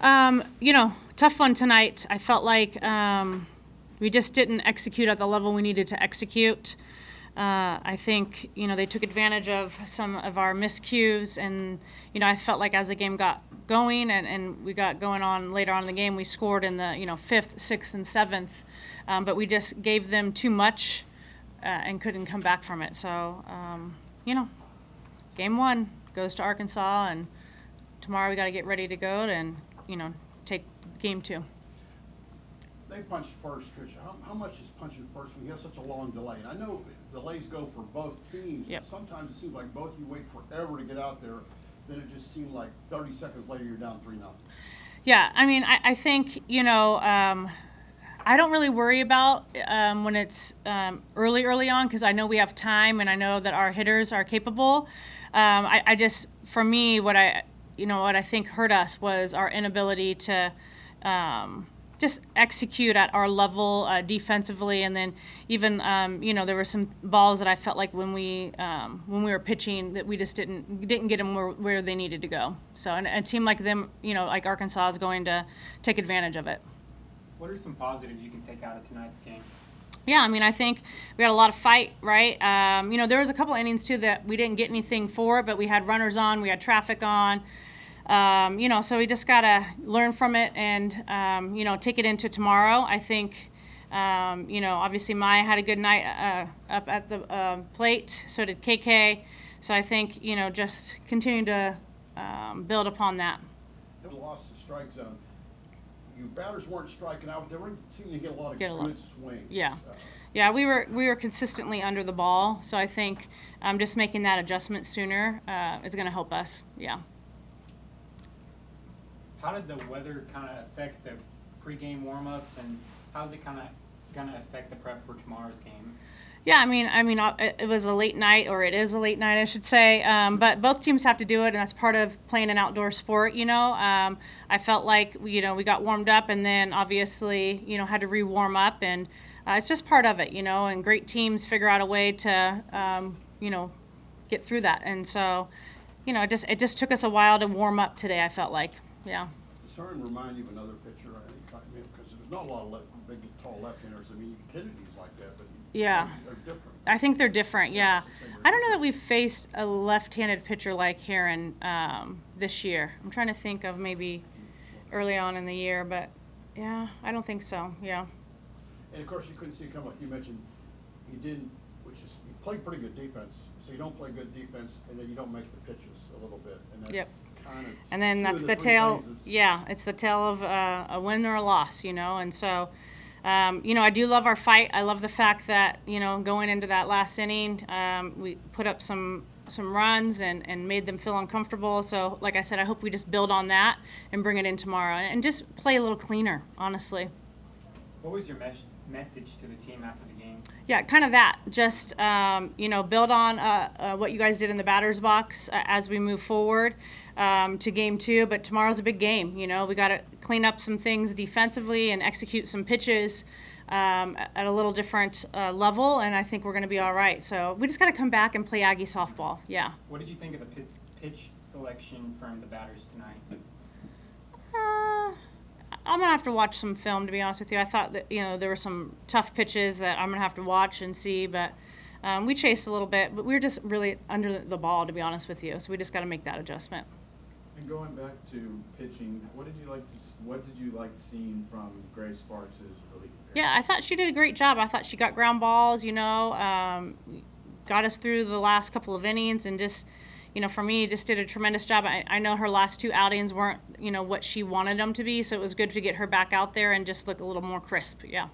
Tough one tonight. I felt like we just didn't execute at the level we needed to execute. I think, they took advantage of some of our miscues, and, I felt like as the game got going and we got going on later on in the game, we scored in the, 5th, 6th, and 7th, but we just gave them too much and couldn't come back from it. So, game 1 goes to Arkansas, and tomorrow we got to get ready to go and, take game 2. They punched first, Trisha. How much is punching first when you have such a long delay? And I know delays go for both teams, Yep. but sometimes it seems like both you wait forever to get out there. Then it just seemed like 30 seconds later you're down 3-0. Yeah, I think, I don't really worry about when it's early on, because I know we have time and I know that our hitters are capable. For me, what I think hurt us was our inability to just execute at our level defensively, and then even there were some balls that I felt like when we were pitching that we just didn't get them where they needed to go. So and a team like them, like Arkansas, is going to take advantage of it. What are some positives you can take out of tonight's game? Yeah, I think we had a lot of fight, right? There was a couple innings too that we didn't get anything for, but we had runners on, we had traffic on. So we just gotta learn from it and take it into tomorrow. I think obviously Maya had a good night up at the plate. So did KK. So I think just continue to build upon that. They lost the strike zone. You batters weren't striking out, but they were seeming to get a lot of good swings. Yeah. Yeah, we were consistently under the ball. So I think just making that adjustment sooner is going to help us. Yeah. How did the weather kind of affect the pregame warm-ups, and how's it kind of going to affect the prep for tomorrow's game? Yeah, it was a late night, or it is a late night, I should say. But both teams have to do it, and that's part of playing an outdoor sport. I felt like we got warmed up, and then obviously had to re-warm up, and it's just part of it. And great teams figure out a way to get through that. And so, it just took us a while to warm up today. I felt like. Yeah. Sorry to remind you of another pitcher, because there's not a lot of big, tall left-handers. You can tendencies like that, but yeah, they're different. I think they're different. Yeah, I don't know that we've faced a left-handed pitcher like Heron this year. I'm trying to think of maybe early on in the year, but yeah, I don't think so. Yeah. And of course, you couldn't see it come up. You mentioned you played pretty good defense. So you don't play good defense, and then you don't make the pitches a little bit, and that's. Yep. And then that's the tail. Yeah, it's the tail of a win or a loss, and so, I do love our fight. I love the fact that going into that last inning, we put up some runs and made them feel uncomfortable. So, like I said, I hope we just build on that and bring it in tomorrow and just play a little cleaner, honestly. What was your message to the team after the game? Yeah, kind of that. Just, build on what you guys did in the batter's box as we move forward to game 2. But tomorrow's a big game. We got to clean up some things defensively and execute some pitches at a little different level, and I think we're going to be all right. So we just got to come back and play Aggie softball. Yeah. What did you think of the pitch selection from the batters tonight? I'm going to have to watch some film, to be honest with you. I thought that, there were some tough pitches that I'm going to have to watch and see, but we chased a little bit, but we were just really under the ball, to be honest with you. So we just got to make that adjustment. And going back to pitching, what did you like seeing from Grace Sparks' relief? Yeah, I thought she did a great job. I thought she got ground balls, got us through the last couple of innings, and just, for me, just did a tremendous job. I know her last 2 outings weren't, what she wanted them to be, so it was good to get her back out there and just look a little more crisp. Yeah.